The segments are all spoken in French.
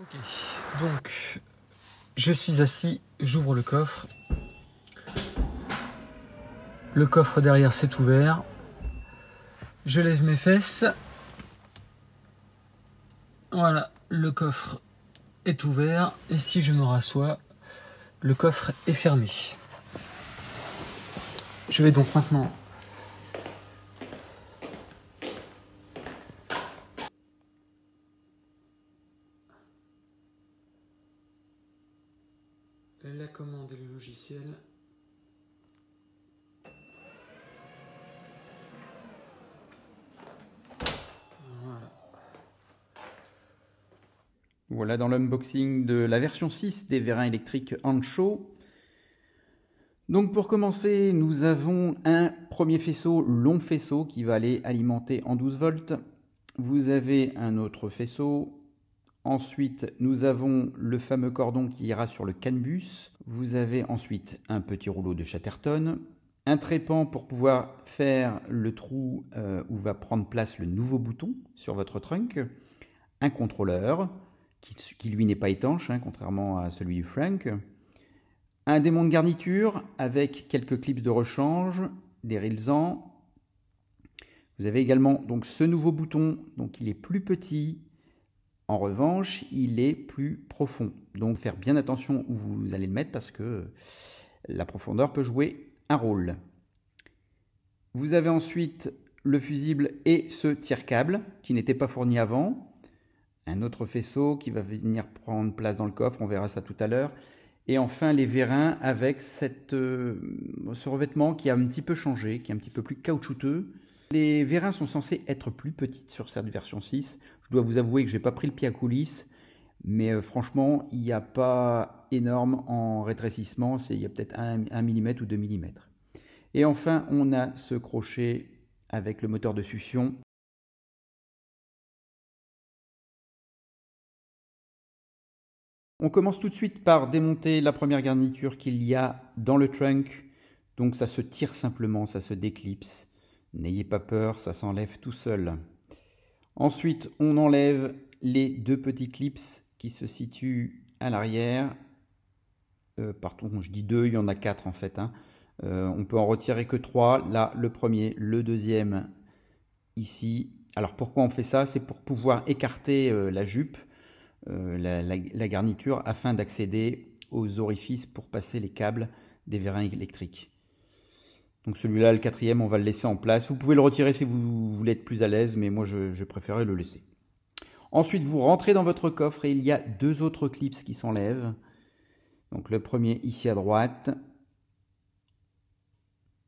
Ok, donc je suis assis, j'ouvre le coffre. Le coffre derrière s'est ouvert. Je lève mes fesses. Voilà, le coffre est ouvert. Et si je me rassois, le coffre est fermé. Je vais donc maintenant la commande et le logiciel. Voilà. Voilà dans l'unboxing de la version 6 des vérins électriques Ancho. Donc pour commencer, nous avons un premier faisceau, long faisceau, qui va aller alimenter en 12 volts. Vous avez un autre faisceau. Ensuite, nous avons le fameux cordon qui ira sur le CAN bus. Vous avez ensuite un petit rouleau de Chatterton, un trépan pour pouvoir faire le trou où va prendre place le nouveau bouton sur votre trunk, un contrôleur qui lui n'est pas étanche, hein, contrairement à celui du Frank, un démon de garniture avec quelques clips de rechange, des rilsans. Vous avez également donc ce nouveau bouton, donc il est plus petit. En revanche, il est plus profond. Donc faire bien attention où vous allez le mettre parce que la profondeur peut jouer un rôle. Vous avez ensuite le fusible et ce tire-câble qui n'était pas fourni avant. Un autre faisceau qui va venir prendre place dans le coffre, on verra ça tout à l'heure. Et enfin les vérins avec ce revêtement qui a un petit peu changé, qui est un petit peu plus caoutchouteux. Les vérins sont censés être plus petites sur cette version 6. Je dois vous avouer que je n'ai pas pris le pied à coulisses, mais franchement, il n'y a pas énorme en rétrécissement. Il y a peut-être 1 mm ou 2 mm. Et enfin, on a ce crochet avec le moteur de succion. On commence tout de suite par démonter la première garniture qu'il y a dans le trunk. Donc ça se tire simplement, ça se déclipse. N'ayez pas peur, ça s'enlève tout seul. Ensuite, on enlève les deux petits clips qui se situent à l'arrière. Pardon, je dis deux, il y en a quatre en fait. Hein. On peut en retirer que trois. Là, le premier, le deuxième, ici. Alors pourquoi on fait ça? C'est pour pouvoir écarter la jupe, la garniture, afin d'accéder aux orifices pour passer les câbles des vérins électriques. Donc celui-là, le quatrième, on va le laisser en place. Vous pouvez le retirer si vous voulez être plus à l'aise, mais moi je préférais le laisser. Ensuite, vous rentrez dans votre coffre et il y a deux autres clips qui s'enlèvent. Donc le premier ici à droite.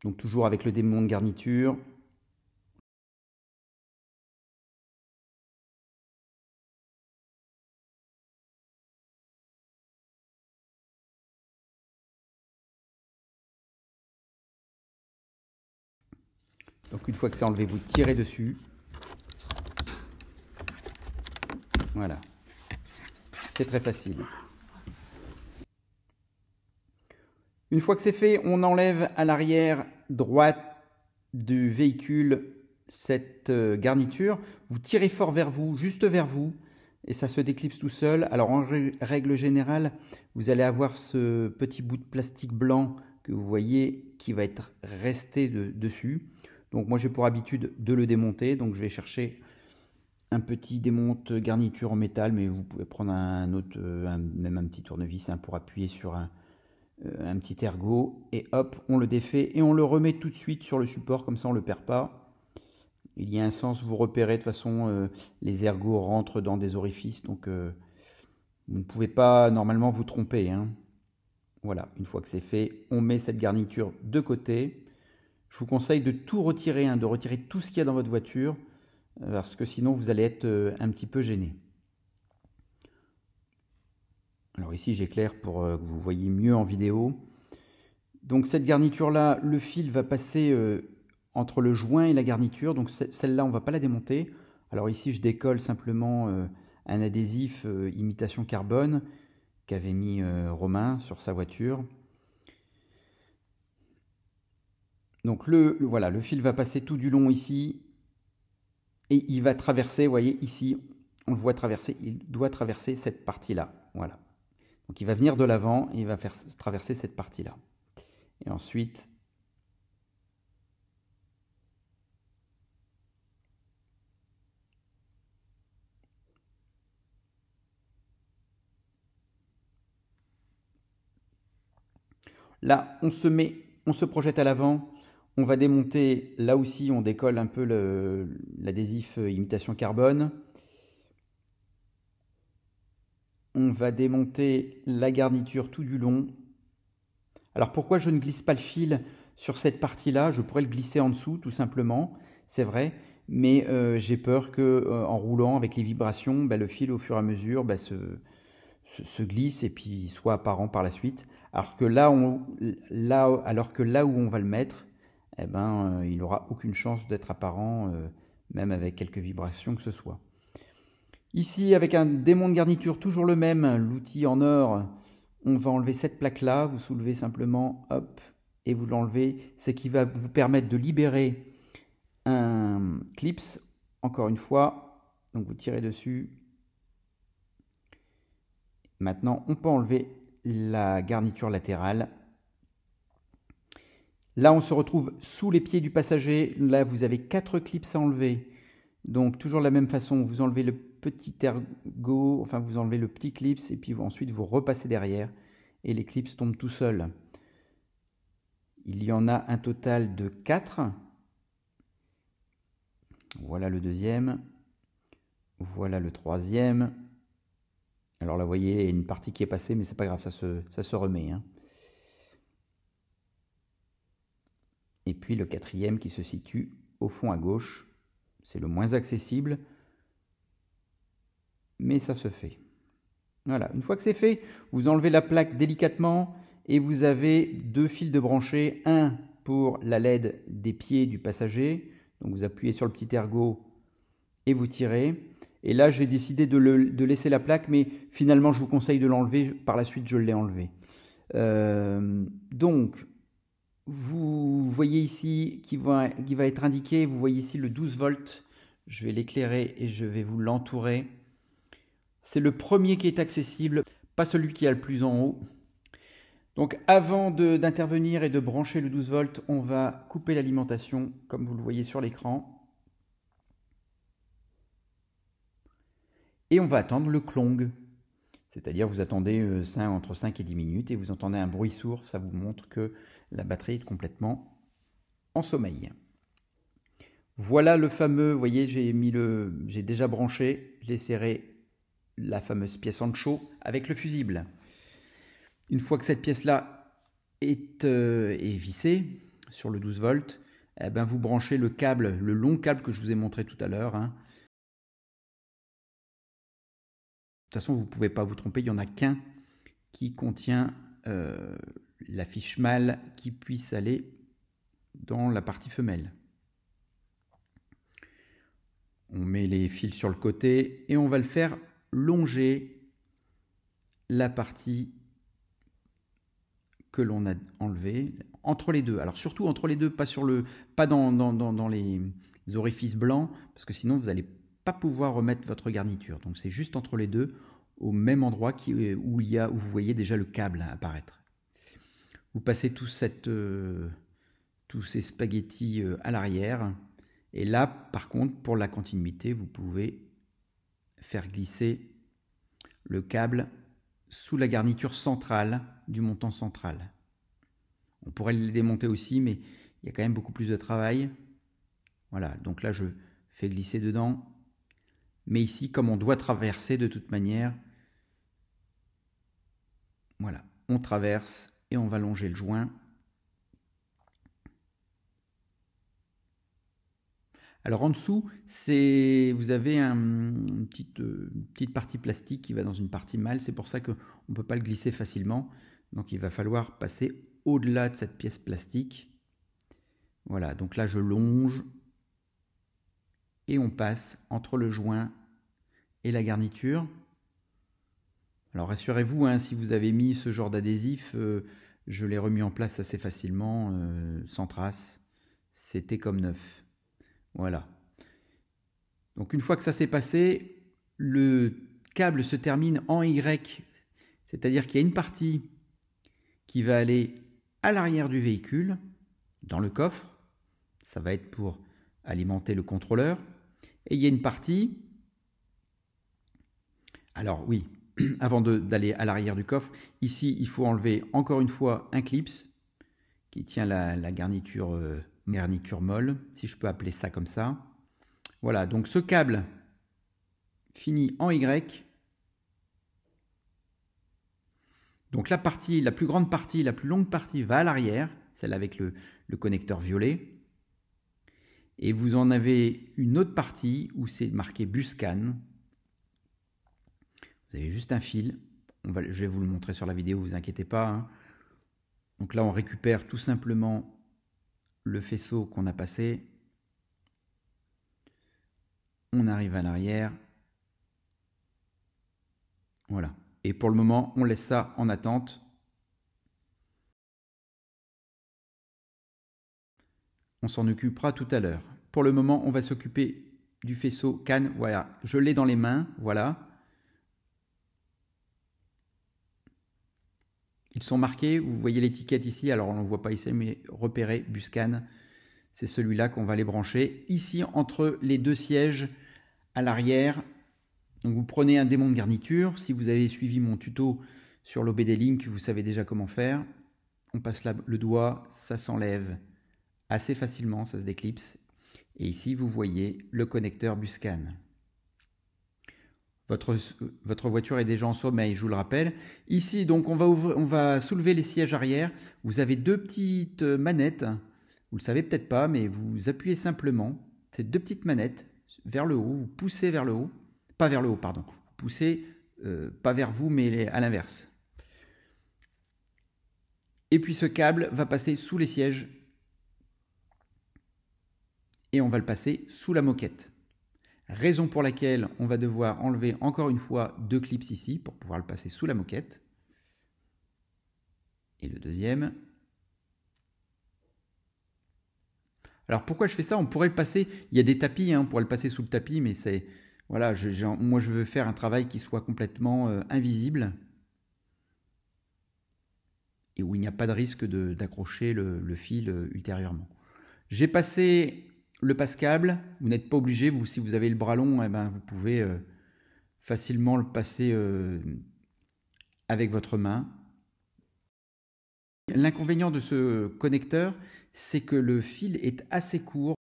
Donc toujours avec le démon de garniture. Donc une fois que c'est enlevé, vous tirez dessus. Voilà. C'est très facile. Une fois que c'est fait, on enlève à l'arrière droite du véhicule cette garniture. Vous tirez fort vers vous, juste vers vous, et ça se déclipse tout seul. Alors en règle générale, vous allez avoir ce petit bout de plastique blanc que vous voyez qui va être resté dessus. Donc moi j'ai pour habitude de le démonter, donc je vais chercher un petit démonte garniture en métal, mais vous pouvez prendre un autre, même un petit tournevis hein, pour appuyer sur un petit ergot, et hop, on le défait et on le remet tout de suite sur le support, comme ça on ne le perd pas. Il y a un sens, vous repérez de toute façon, les ergots rentrent dans des orifices, donc vous ne pouvez pas normalement vous tromper. Hein. Voilà, une fois que c'est fait, on met cette garniture de côté. Je vous conseille de tout retirer, hein, de retirer tout ce qu'il y a dans votre voiture, parce que sinon vous allez être un petit peu gêné. Alors ici j'éclaire pour que vous voyez mieux en vidéo. Donc cette garniture-là, le fil va passer entre le joint et la garniture. Donc celle-là, on ne va pas la démonter. Alors ici, je décolle simplement un adhésif imitation carbone qu'avait mis Romain sur sa voiture. Donc voilà, le fil va passer tout du long ici. Et il va traverser, vous voyez, ici. on le voit traverser, il doit traverser cette partie-là. Voilà. Donc il va venir de l'avant et il va faire traverser cette partie-là. Et ensuite, là, on se projette à l'avant. On va démonter, là aussi, on décolle un peu l'adhésif imitation carbone. On va démonter la garniture tout du long. Alors pourquoi je ne glisse pas le fil sur cette partie-là? Je pourrais le glisser en dessous, tout simplement, c'est vrai. Mais j'ai peur que, en roulant avec les vibrations, le fil au fur et à mesure se glisse et puis soit apparent par la suite. Alors que là où on va le mettre, il n'aura aucune chance d'être apparent, même avec quelques vibrations que ce soit. Ici, avec un démon de garniture, toujours le même, l'outil en or, on va enlever cette plaque-là, vous soulevez simplement, hop, et vous l'enlevez. Ce qui va vous permettre de libérer un clips, encore une fois. Donc vous tirez dessus. Maintenant, on peut enlever la garniture latérale. Là, on se retrouve sous les pieds du passager. Là, vous avez 4 clips à enlever. Donc, toujours de la même façon, vous enlevez le petit ergot, enfin, vous enlevez le petit clips et puis ensuite, vous repassez derrière et les clips tombent tout seuls. Il y en a un total de 4. Voilà le deuxième. Voilà le troisième. Alors là, vous voyez, il y a une partie qui est passée, mais c'est pas grave, ça se remet. Hein. Et puis le quatrième qui se situe au fond à gauche. C'est le moins accessible, mais ça se fait. Voilà, une fois que c'est fait, vous enlevez la plaque délicatement et vous avez 2 fils de branchés. Un pour la LED des pieds du passager. Donc vous appuyez sur le petit ergot et vous tirez. Et là, j'ai décidé de laisser la plaque, mais finalement, je vous conseille de l'enlever. Par la suite, je l'ai enlevé. Donc, vous voyez ici qui va être indiqué, vous voyez ici le 12 volts. Je vais l'éclairer et je vais vous l'entourer. C'est le premier qui est accessible, pas celui qui a le plus en haut. Donc avant d'intervenir et de brancher le 12 volts, on va couper l'alimentation, comme vous le voyez sur l'écran. Et on va attendre le clong. C'est-à-dire vous attendez entre 5 et 10 minutes et vous entendez un bruit sourd, ça vous montre que la batterie est complètement en sommeil. Voilà le fameux, vous voyez, j'ai déjà branché, j'ai serré la fameuse pièce en chaud avec le fusible. Une fois que cette pièce-là est vissée sur le 12 volts, vous branchez le câble, le long câble que je vous ai montré tout à l'heure. Hein. De toute façon, vous ne pouvez pas vous tromper, il n'y en a qu'un qui contient la fiche mâle qui puisse aller dans la partie femelle. On met les fils sur le côté et on va le faire longer la partie que l'on a enlevée entre les deux. Alors surtout entre les deux, pas dans les orifices blancs, parce que sinon vous n'allez pas pouvoir remettre votre garniture. Donc c'est juste entre les deux, au même endroit où vous voyez déjà le câble apparaître. Vous passez tous ces spaghettis à l'arrière. Et là, par contre, pour la continuité, vous pouvez faire glisser le câble sous la garniture centrale du montant central. On pourrait le démonter aussi, mais il y a quand même beaucoup plus de travail. Voilà, donc là, je fais glisser dedans. Mais ici, comme on doit traverser de toute manière, voilà, on traverse et on va longer le joint. Alors en dessous, vous avez une petite partie plastique qui va dans une partie mâle. C'est pour ça qu'on ne peut pas le glisser facilement. Donc il va falloir passer au-delà de cette pièce plastique. Voilà, donc là je longe et on passe entre le joint et la garniture. Alors rassurez-vous, hein, si vous avez mis ce genre d'adhésif, je l'ai remis en place assez facilement, sans trace. C'était comme neuf. Voilà. Donc une fois que ça s'est passé, le câble se termine en Y, c'est-à-dire qu'il y a une partie qui va aller à l'arrière du véhicule, dans le coffre, ça va être pour alimenter le contrôleur, et il y a une partie, alors oui, avant d'aller à l'arrière du coffre, ici il faut enlever encore une fois un clips qui tient la garniture, garniture molle, si je peux appeler ça comme ça. Voilà, donc ce câble finit en Y. Donc la plus grande partie, la plus longue partie va à l'arrière, celle avec le connecteur violet. Et vous en avez une autre partie où c'est marqué Buscan. Vous avez juste un fil. Je vais vous le montrer sur la vidéo, vous inquiétez pas, hein. Donc là, on récupère tout simplement le faisceau qu'on a passé. On arrive à l'arrière. Voilà. Et pour le moment, on laisse ça en attente. On s'en occupera tout à l'heure. Pour le moment, on va s'occuper du faisceau CAN. Voilà, je l'ai dans les mains. Voilà. Ils sont marqués. Vous voyez l'étiquette ici. Alors, on ne le voit pas ici, mais repéré Buscan. C'est celui-là qu'on va les brancher. Ici, entre les deux sièges à l'arrière. Donc, vous prenez un démon de garniture. Si vous avez suivi mon tuto sur l'OBD Link, vous savez déjà comment faire. On passe le doigt, ça s'enlève assez facilement, ça se déclipse. Et ici, vous voyez le connecteur Buscan. Votre voiture est déjà en sommeil, je vous le rappelle. Ici, donc, on va soulever les sièges arrière. Vous avez deux petites manettes. Vous le savez peut-être pas, mais vous appuyez simplement ces deux petites manettes vers le haut. Vous poussez vers le haut. Pas vers le haut, pardon. Vous poussez pas vers vous, mais à l'inverse. Et puis ce câble va passer sous les sièges. Et on va le passer sous la moquette. Raison pour laquelle on va devoir enlever encore une fois deux clips ici pour pouvoir le passer sous la moquette. Et le deuxième. Alors pourquoi je fais ça? On pourrait le passer, il y a des tapis, hein, on pourrait le passer sous le tapis, mais c'est... Voilà, moi je veux faire un travail qui soit complètement invisible. Et où il n'y a pas de risque d'accrocher le fil ultérieurement. J'ai passé le passe-câble, vous n'êtes pas obligé, si vous avez le bras long, eh ben, vous pouvez facilement le passer avec votre main. L'inconvénient de ce connecteur, c'est que le fil est assez court.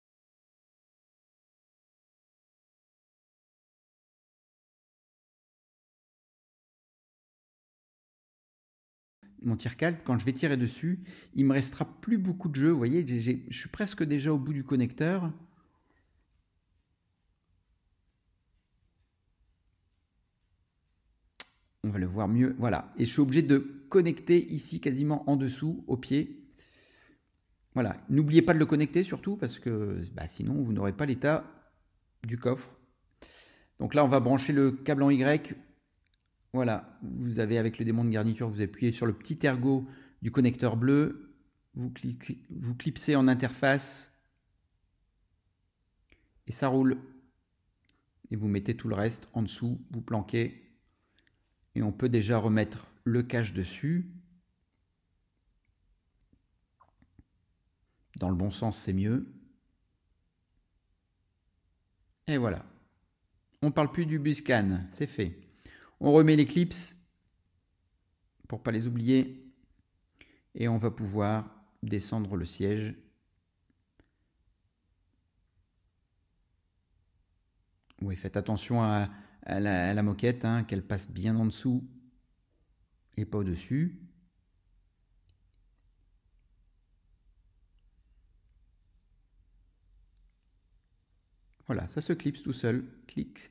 Mon tire-cale, quand je vais tirer dessus, il me restera plus beaucoup de jeu. Vous voyez, je suis presque déjà au bout du connecteur. On va le voir mieux. Voilà. Et je suis obligé de connecter ici quasiment en dessous, au pied. Voilà. N'oubliez pas de le connecter surtout parce que sinon vous n'aurez pas l'état du coffre. Donc là, on va brancher le câble en Y. Voilà, vous avez avec le démon de garniture, vous appuyez sur le petit ergot du connecteur bleu, vous clipsez en interface et ça roule. Et vous mettez tout le reste en dessous, vous planquez et on peut déjà remettre le cache dessus. Dans le bon sens, c'est mieux. Et voilà. On ne parle plus du Buscan, c'est fait. On remet les clips pour ne pas les oublier et on va pouvoir descendre le siège. Oui, faites attention à la moquette, hein, qu'elle passe bien en dessous et pas au-dessus. Voilà, ça se clipse tout seul. Clic.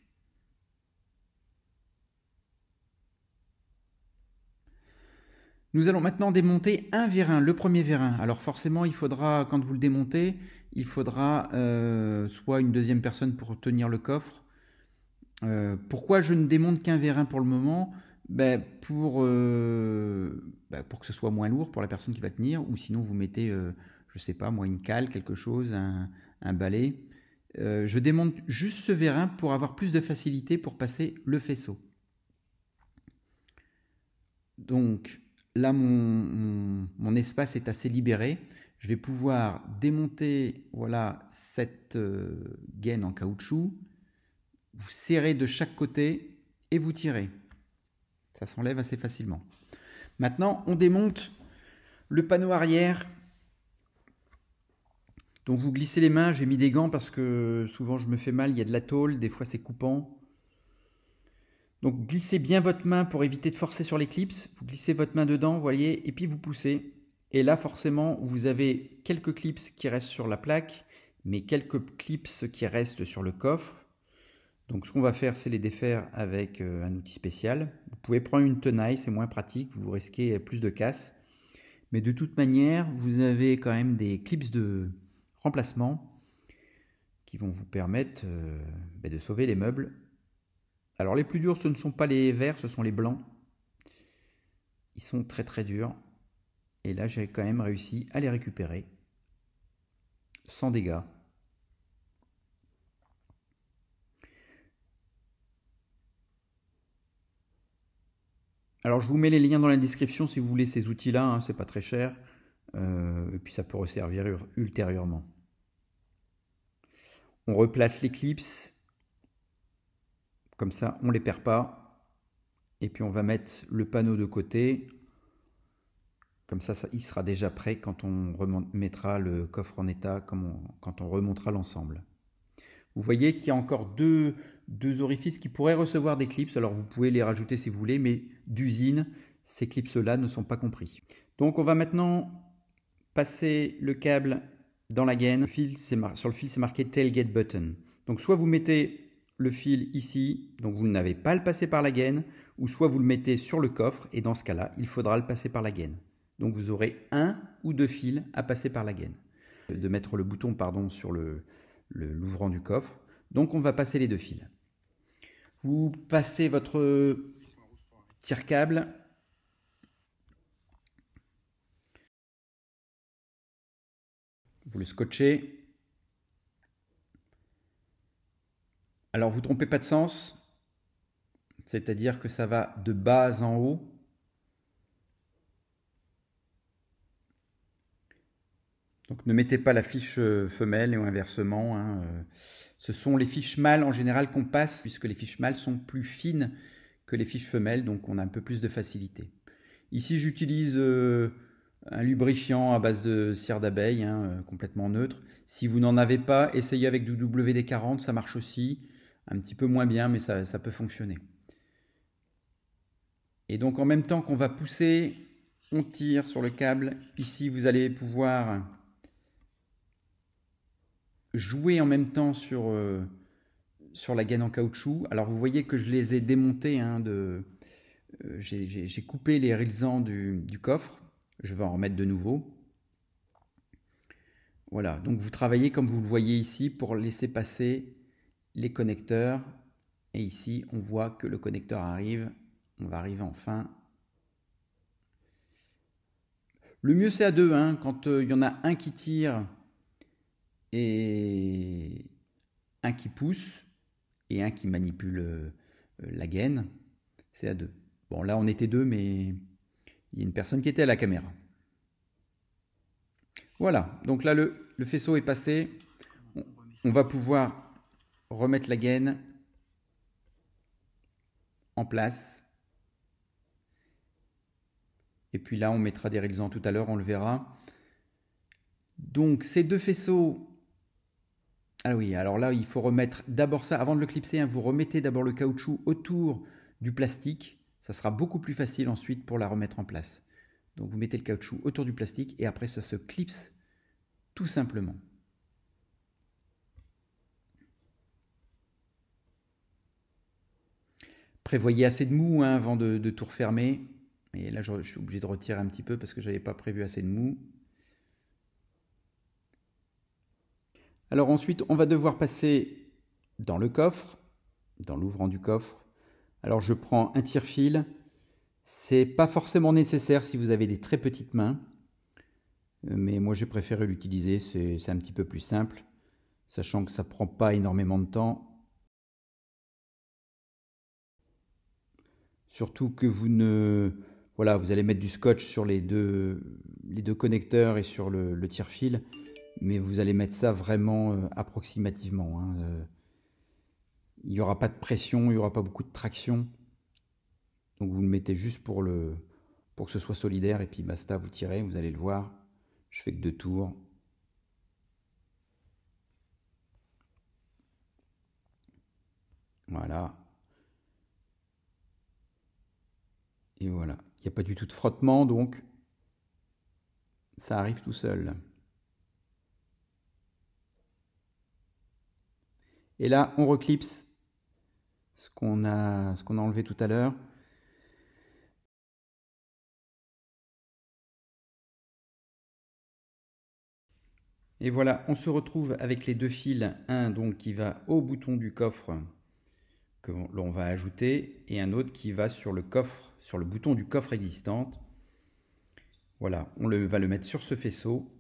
Nous allons maintenant démonter un vérin, le premier vérin. Alors forcément, il faudra, quand vous le démontez, il faudra soit une deuxième personne pour tenir le coffre. Pourquoi je ne démonte qu'un vérin pour le moment? Pour que ce soit moins lourd pour la personne qui va tenir, ou sinon vous mettez, je sais pas moi, une cale, quelque chose, un balai, je démonte juste ce vérin pour avoir plus de facilité pour passer le faisceau. Donc là, mon espace est assez libéré. Je vais pouvoir démonter voilà, cette gaine en caoutchouc. Vous serrez de chaque côté et vous tirez. Ça s'enlève assez facilement. Maintenant, on démonte le panneau arrière. Donc vous glissez les mains. J'ai mis des gants parce que souvent je me fais mal. Il y a de la tôle, des fois c'est coupant. Donc glissez bien votre main pour éviter de forcer sur les clips. Vous glissez votre main dedans, vous voyez, et puis vous poussez. Et là, forcément, vous avez quelques clips qui restent sur la plaque, mais quelques clips qui restent sur le coffre. Donc ce qu'on va faire, c'est les défaire avec un outil spécial. Vous pouvez prendre une tenaille, c'est moins pratique, vous risquez plus de casse. Mais de toute manière, vous avez quand même des clips de remplacement qui vont vous permettre de sauver les meubles. Alors les plus durs, ce ne sont pas les verts, ce sont les blancs. Ils sont très très durs. Et là, j'ai quand même réussi à les récupérer sans dégâts. Alors je vous mets les liens dans la description si vous voulez ces outils-là, hein, c'est pas très cher. Et puis ça peut resservir ultérieurement. On replace les clips, comme ça on ne les perd pas. Et puis on va mettre le panneau de côté. Comme ça, il sera déjà prêt quand on remettra le coffre en état, quand on remontera l'ensemble. Vous voyez qu'il y a encore deux orifices qui pourraient recevoir des clips. Alors vous pouvez les rajouter si vous voulez, mais d'usine, ces clips-là ne sont pas compris. Donc on va maintenant passer le câble dans la gaine. Sur le fil, c'est marqué Tailgate Button. Donc soit vous mettez le fil ici, donc vous n'avez pas à le passer par la gaine, ou soit vous le mettez sur le coffre, et dans ce cas-là, il faudra le passer par la gaine. Donc vous aurez un ou deux fils à passer par la gaine. De mettre le bouton sur l'ouvrant du coffre. Donc on va passer les deux fils. Vous passez votre tire-câble. Vous le scotchez. Alors vous ne trompez pas de sens. C'est-à-dire que ça va de bas en haut. Donc ne mettez pas la fiche femelle ou inversement. Hein. Ce sont les fiches mâles en général qu'on passe, puisque les fiches mâles sont plus fines que les fiches femelles, donc on a un peu plus de facilité. Ici j'utilise un lubrifiant à base de cire d'abeille, hein, complètement neutre. Si vous n'en avez pas, essayez avec du WD-40, ça marche aussi. Un petit peu moins bien, mais ça peut fonctionner. Et donc en même temps qu'on va pousser, on tire sur le câble. Ici vous allez pouvoir jouer en même temps sur la gaine en caoutchouc. Alors vous voyez que je les ai démontés. Hein, j'ai coupé les résans du coffre. Je vais en remettre de nouveau. Voilà, donc vous travaillez comme vous le voyez ici pour laisser passer les connecteurs. Et ici, on voit que le connecteur arrive. On va arriver enfin. Le mieux c'est à deux, hein, quand il y en a un qui tire et un qui pousse et un qui manipule la gaine, c'est à deux. Bon là on était deux, mais il y a une personne qui était à la caméra. Voilà, donc là le faisceau est passé. On va pouvoir remettre la gaine en place. Et puis là on mettra des résans tout à l'heure, on le verra. Donc ces deux faisceaux. Ah oui, alors là, il faut remettre d'abord ça, avant de le clipser, hein, vous remettez d'abord le caoutchouc autour du plastique. Ça sera beaucoup plus facile ensuite pour la remettre en place. Donc vous mettez le caoutchouc autour du plastique et après ça se clipse tout simplement. Prévoyez assez de mou hein, avant de tout refermer. Et là, je suis obligé de retirer un petit peu parce que je n'avais pas prévu assez de mou. Alors ensuite, on va devoir passer dans le coffre, dans l'ouvrant du coffre. Alors je prends un tire-fil. C'est pas forcément nécessaire si vous avez des très petites mains, mais moi j'ai préféré l'utiliser, c'est un petit peu plus simple. sachant que ça ne prend pas énormément de temps. Surtout que voilà, vous allez mettre du scotch sur les deux connecteurs et sur le tire-fil, mais vous allez mettre ça vraiment approximativement, hein. Il n'y aura pas de pression, il n'y aura pas beaucoup de traction. Donc vous le mettez juste pour que ce soit solidaire, et puis basta, vous tirez, vous allez le voir. Je fais que 2 tours. Voilà. Et voilà. Il n'y a pas du tout de frottement, donc ça arrive tout seul. Et là, on reclipse ce qu'on a enlevé tout à l'heure. Et voilà, on se retrouve avec les 2 fils, un donc qui va au bouton du coffre que l'on va ajouter, et un autre qui va sur le coffre, sur le bouton du coffre existant. Voilà, on va le mettre sur ce faisceau.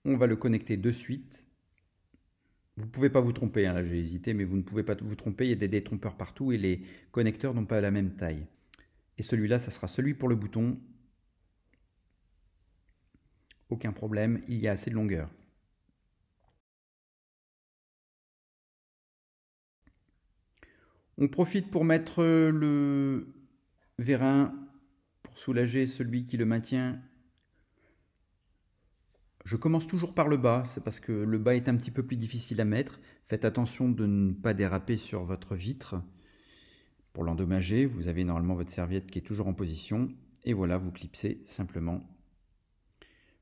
On va le connecter de suite. Vous ne pouvez pas vous tromper, hein, là j'ai hésité, mais vous ne pouvez pas vous tromper, il y a des détrompeurs partout et les connecteurs n'ont pas la même taille. Et celui-là, ça sera celui pour le bouton. Aucun problème, il y a assez de longueur. On profite pour mettre le vérin pour soulager celui qui le maintient. Je commence toujours par le bas, c'est parce que le bas est un petit peu plus difficile à mettre. Faites attention de ne pas déraper sur votre vitre. Pour l'endommager, vous avez normalement votre serviette qui est toujours en position. Et voilà, vous clipsez simplement.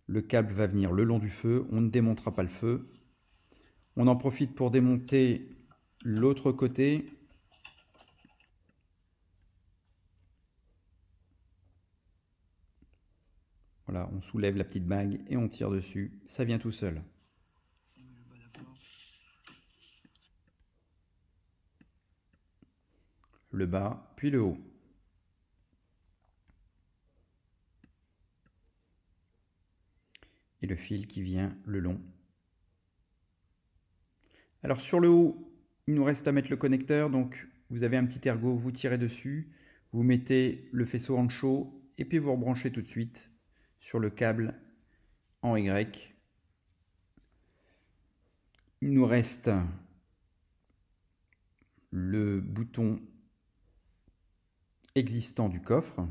Le câble va venir le long du feu, on ne démontera pas le feu. On en profite pour démonter l'autre côté. Voilà, on soulève la petite bague et on tire dessus, ça vient tout seul. Le bas, puis le haut. Et le fil qui vient le long. Alors sur le haut, il nous reste à mettre le connecteur, donc vous avez un petit ergot, vous tirez dessus, vous mettez le faisceau en chaud et puis vous rebranchez tout de suite sur le câble en Y. Il nous reste le bouton existant du coffre.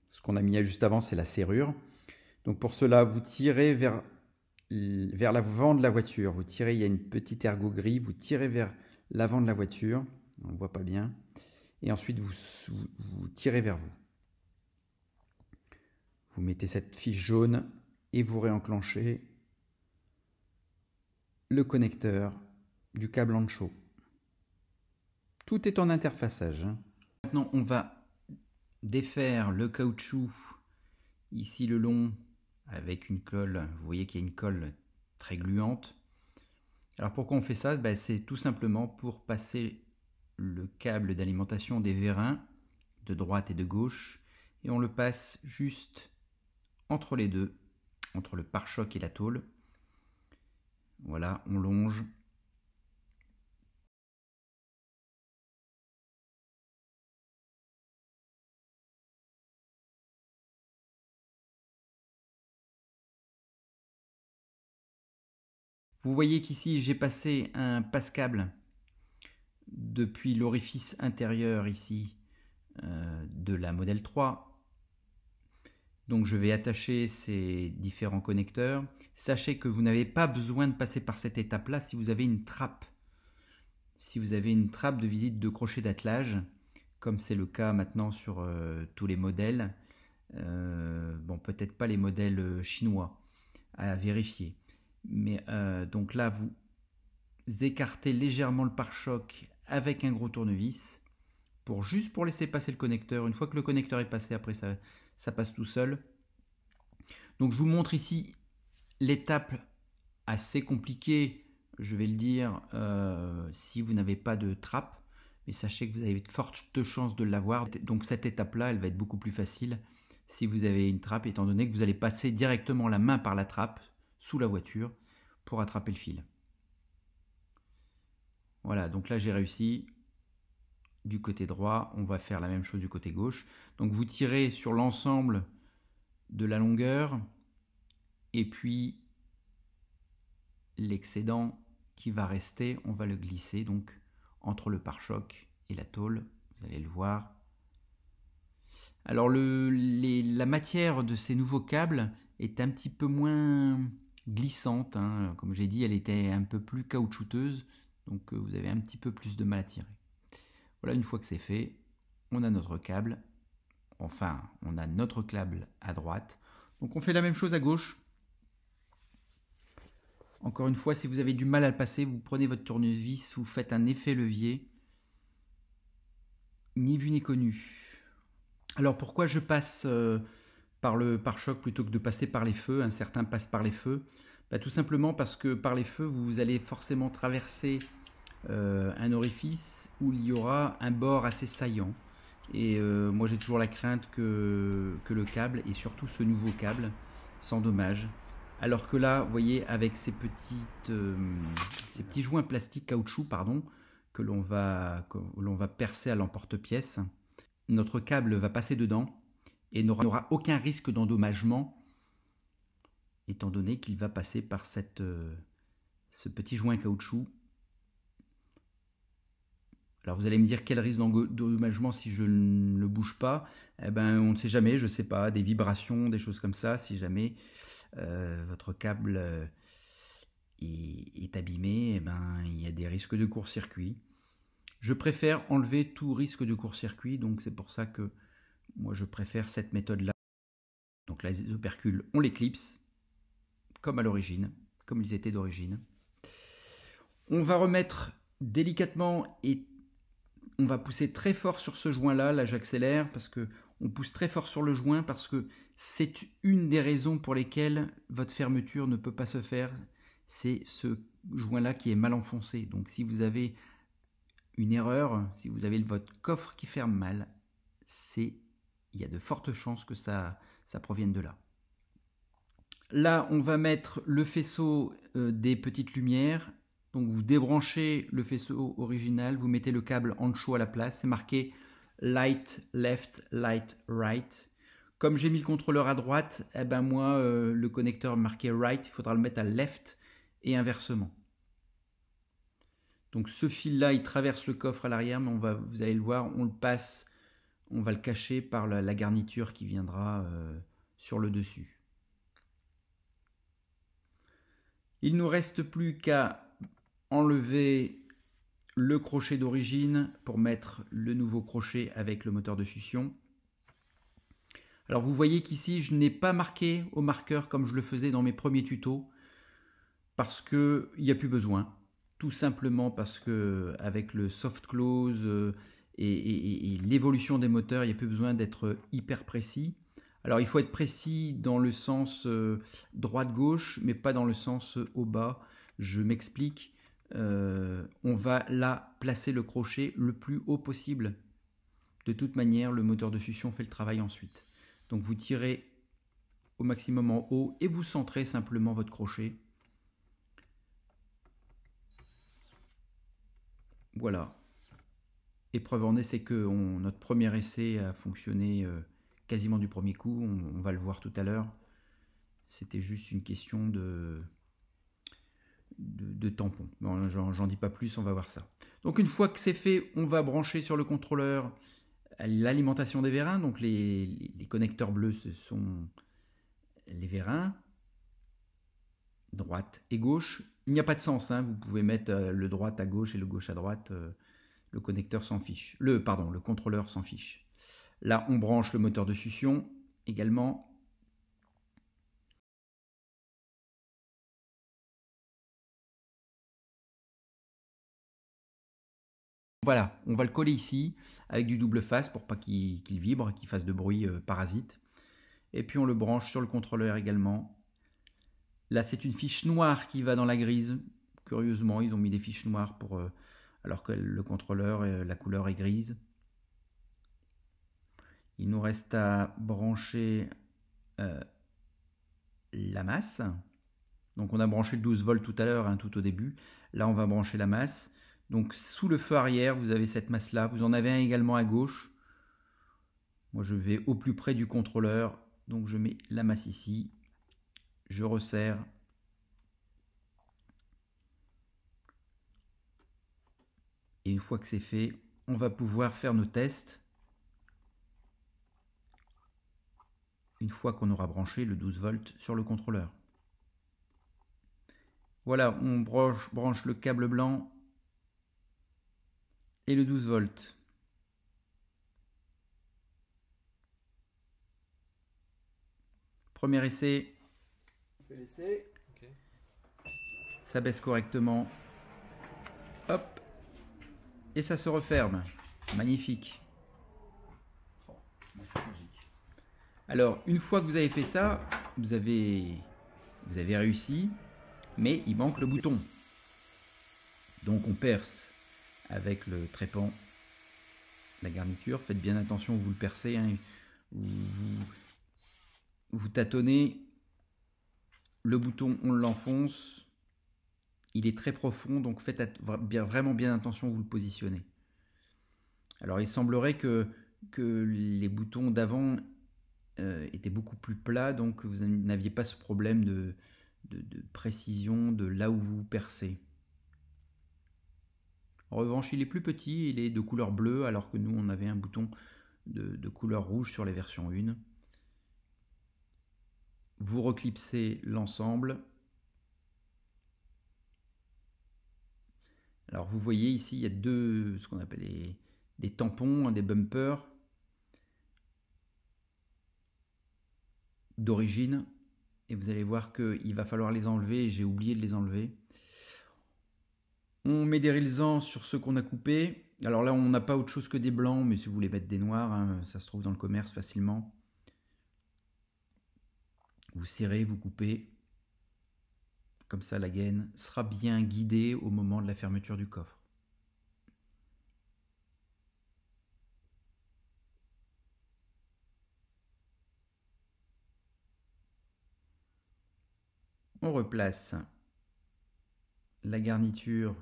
Ce qu'on a mis juste avant, c'est la serrure. Donc pour cela, vous tirez vers l'avant de la voiture. Vous tirez, il y a une petite ergot gris, vous tirez vers l'avant de la voiture. On ne voit pas bien. Et ensuite, vous tirez vers vous. Vous mettez cette fiche jaune et vous réenclenchez le connecteur du câble en chaud. Tout est en interfaçage, hein. Maintenant, on va défaire le caoutchouc ici le long avec une colle. Vous voyez qu'il y a une colle très gluante. Alors pourquoi on fait ça? C'est tout simplement pour passer le câble d'alimentation des vérins de droite et de gauche, et on le passe juste entre les deux, entre le pare-choc et la tôle. Voilà, on longe. Vous voyez qu'ici j'ai passé un passe-câble depuis l'orifice intérieur ici de la Model 3. Donc je vais attacher ces différents connecteurs. Sachez que vous n'avez pas besoin de passer par cette étape-là si vous avez une trappe. Si vous avez une trappe de visite de crochet d'attelage, comme c'est le cas maintenant sur tous les modèles, bon peut-être pas les modèles chinois, à vérifier. Mais donc là, vous écartez légèrement le pare-choc avec un gros tournevis juste pour laisser passer le connecteur. Une fois que le connecteur est passé, après ça passe tout seul. Donc je vous montre ici l'étape assez compliquée, je vais le dire, si vous n'avez pas de trappe. Mais sachez que vous avez de fortes chances de l'avoir. Donc cette étape-là, elle va être beaucoup plus facile si vous avez une trappe, étant donné que vous allez passer directement la main par la trappe, sous la voiture pour attraper le fil. Voilà, donc là j'ai réussi du côté droit. On va faire la même chose du côté gauche. Donc vous tirez sur l'ensemble de la longueur et puis l'excédent qui va rester, on va le glisser donc entre le pare-choc et la tôle. Vous allez le voir. Alors la matière de ces nouveaux câbles est un petit peu moins glissante, hein. Comme j'ai dit, elle était un peu plus caoutchouteuse, donc vous avez un petit peu plus de mal à tirer. Voilà, une fois que c'est fait, on a notre câble. Enfin, on a notre câble à droite. Donc on fait la même chose à gauche. Encore une fois, si vous avez du mal à le passer, vous prenez votre tournevis, vous faites un effet levier. Ni vu ni connu. Alors pourquoi je passe par le pare-choc plutôt que de passer par les feux? Certains passent par les feux. Tout simplement parce que par les feux, vous allez forcément traverser un orifice où il y aura un bord assez saillant. Et moi j'ai toujours la crainte que le câble, et surtout ce nouveau câble, s'endommage. Alors que là, vous voyez, avec ces petits joints plastiques caoutchouc, pardon, que l'on va percer à l'emporte-pièce, notre câble va passer dedans et n'aura aucun risque d'endommagement, étant donné qu'il va passer par ce petit joint caoutchouc. Alors vous allez me dire quel risque d'endommagement si je ne le bouge pas. Eh ben, on ne sait jamais, je ne sais pas, des vibrations, des choses comme ça. Si jamais votre câble est abîmé, eh ben, il y a des risques de court-circuit. Je préfère enlever tout risque de court-circuit, donc c'est pour ça que moi je préfère cette méthode-là. Donc là, les opercules, on les clipse, comme à l'origine, comme ils étaient d'origine. On va remettre délicatement et on va pousser très fort sur ce joint-là. Là, j'accélère parce que on pousse très fort sur le joint parce que c'est une des raisons pour lesquelles votre fermeture ne peut pas se faire. C'est ce joint-là qui est mal enfoncé. Donc si vous avez une erreur, si vous avez votre coffre qui ferme mal, il y a de fortes chances que ça provienne de là. Là, on va mettre le faisceau des petites lumières. Donc vous débranchez le faisceau original, vous mettez le câble en chaud à la place, c'est marqué light left, light right. Comme j'ai mis le contrôleur à droite, eh ben moi le connecteur marqué right, il faudra le mettre à left et inversement. Donc ce fil-là, il traverse le coffre à l'arrière, mais vous allez le voir, on le passe, on va le cacher par la garniture qui viendra sur le dessus. Il ne nous reste plus qu'à enlever le crochet d'origine pour mettre le nouveau crochet avec le moteur de succion. Alors vous voyez qu'ici je n'ai pas marqué au marqueur comme je le faisais dans mes premiers tutos parce qu'il n'y a plus besoin. Tout simplement parce que avec le soft close et l'évolution des moteurs, il n'y a plus besoin d'être hyper précis. Alors il faut être précis dans le sens droite-gauche, mais pas dans le sens haut-bas. Je m'explique. On va là placer le crochet le plus haut possible. De toute manière, le moteur de succion fait le travail ensuite. Donc vous tirez au maximum en haut et vous centrez simplement votre crochet. Voilà. Épreuve en est, c'est que notre premier essai a fonctionné quasiment du premier coup. On va le voir tout à l'heure. C'était juste une question de tampon. Bon, j'en dis pas plus, on va voir ça. Donc une fois que c'est fait, on va brancher sur le contrôleur l'alimentation des vérins. Donc les connecteurs bleus, ce sont les vérins, droite et gauche. Il n'y a pas de sens, hein. Vous pouvez mettre le droite à gauche et le gauche à droite. Le connecteur s'en fiche. Le contrôleur s'en fiche. Là, on branche le moteur de succion également. Voilà, on va le coller ici avec du double face pour pas qu'il vibre, qu'il fasse de bruit parasite. Et puis on le branche sur le contrôleur également. Là, c'est une fiche noire qui va dans la grise. Curieusement, ils ont mis des fiches noires alors que le contrôleur, la couleur est grise. Il nous reste à brancher la masse. Donc on a branché le 12 volts tout à l'heure, hein, tout au début. Là, on va brancher la masse. Donc sous le feu arrière, vous avez cette masse-là. Vous en avez un également à gauche. Moi, je vais au plus près du contrôleur. Donc je mets la masse ici. Je resserre. Et une fois que c'est fait, on va pouvoir faire nos tests. Une fois qu'on aura branché le 12 volts sur le contrôleur. Voilà, on branche le câble blanc et le 12 volts. Premier essai. On fait l'essai. Okay. Ça baisse correctement. Hop. Et ça se referme. Magnifique. Alors, une fois que vous avez fait ça, vous avez réussi, mais il manque le bouton. Donc on perce avec le trépan la garniture. Faites bien attention où vous le percez. Hein. Vous tâtonnez. Le bouton, on l'enfonce. Il est très profond, donc faites vraiment bien attention où vous le positionnez. Alors il semblerait que les boutons d'avant étaient beaucoup plus plats, donc vous n'aviez pas ce problème de précision de là où vous percez. En revanche, il est plus petit, il est de couleur bleue, alors que nous on avait un bouton de couleur rouge sur les versions 1. Vous reclipsez l'ensemble. Alors vous voyez ici, il y a ce qu'on appelle des tampons, des bumpers d'origine. Et vous allez voir qu'il va falloir les enlever, et j'ai oublié de les enlever. On met des résans sur ceux qu'on a coupés. Alors là, on n'a pas autre chose que des blancs, mais si vous voulez mettre des noirs, hein, ça se trouve dans le commerce facilement. Vous serrez, vous coupez. Comme ça, la gaine sera bien guidée au moment de la fermeture du coffre. On replace la garniture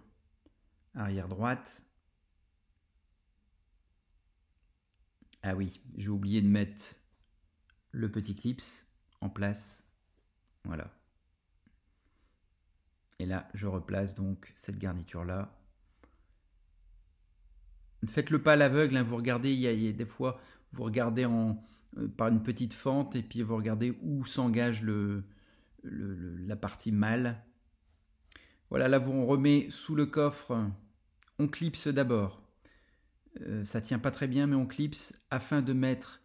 arrière droite. Ah oui, j'ai oublié de mettre le petit clips en place. Voilà. Et là, je replace donc cette garniture-là. Ne faites-le pas à l'aveugle, hein. Vous regardez, il y a des fois, vous regardez par une petite fente et puis vous regardez où s'engage la partie mâle. Voilà, là, on remet sous le coffre, on clipse d'abord. Ça tient pas très bien, mais on clipse afin de mettre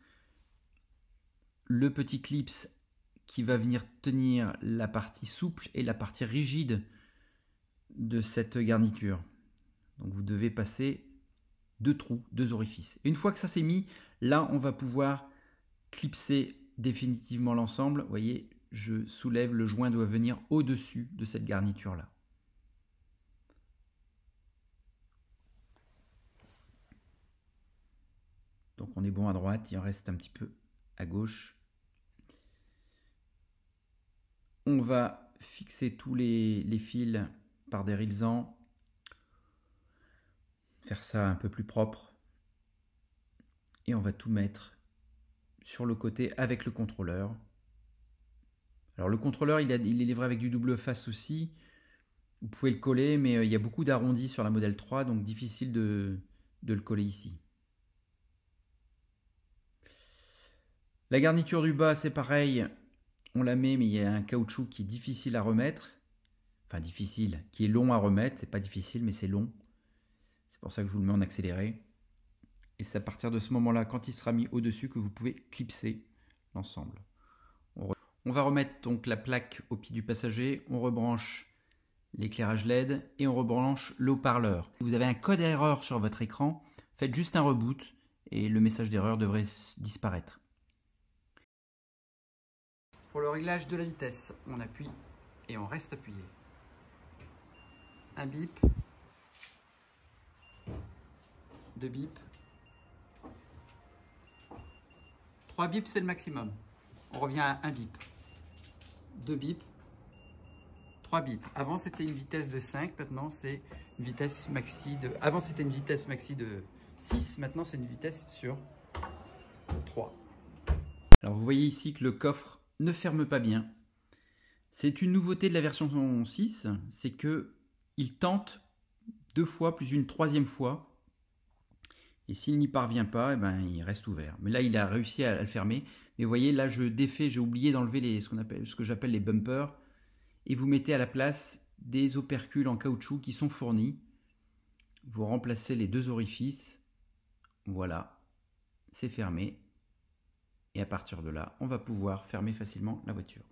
le petit clips qui va venir tenir la partie souple et la partie rigide de cette garniture. Donc vous devez passer 2 trous, 2 orifices. Et une fois que ça s'est mis, là on va pouvoir clipser définitivement l'ensemble. Vous voyez, je soulève, le joint doit venir au-dessus de cette garniture là. Donc on est bon à droite, il en reste un petit peu à gauche. On va fixer tous les fils par des résans. Faire ça un peu plus propre. Et on va tout mettre sur le côté avec le contrôleur. Alors le contrôleur, il est livré avec du double face aussi. Vous pouvez le coller, mais il y a beaucoup d'arrondis sur la modèle 3, donc difficile de le coller ici. La garniture du bas, c'est pareil. On la met, mais il y a un caoutchouc qui est difficile à remettre. Enfin difficile, qui est long à remettre. C'est pas difficile, mais c'est long. C'est pour ça que je vous le mets en accéléré. Et c'est à partir de ce moment-là, quand il sera mis au-dessus, que vous pouvez clipser l'ensemble. On va remettre donc la plaque au pied du passager. On rebranche l'éclairage LED et on rebranche le haut-parleur. Si vous avez un code erreur sur votre écran, faites juste un reboot et le message d'erreur devrait disparaître. Pour le réglage de la vitesse, on appuie et on reste appuyé. Un bip, 2 bips, 3 bips c'est le maximum. On revient à un bip, 2 bips, 3 bits. Avant c'était une vitesse de 5, maintenant c'est une vitesse maxi de... Avant c'était une vitesse maxi de 6, maintenant c'est une vitesse sur 3. Alors vous voyez ici que le coffre ne ferme pas bien. C'est une nouveauté de la version 6, c'est que il tente 2 fois plus une 3e fois. Et s'il n'y parvient pas, eh ben, il reste ouvert. Mais là, il a réussi à le fermer. Mais vous voyez, là, je défais, j'ai oublié d'enlever ce que j'appelle les bumpers. Et vous mettez à la place des opercules en caoutchouc qui sont fournis. Vous remplacez les 2 orifices. Voilà, c'est fermé. Et à partir de là, on va pouvoir fermer facilement la voiture.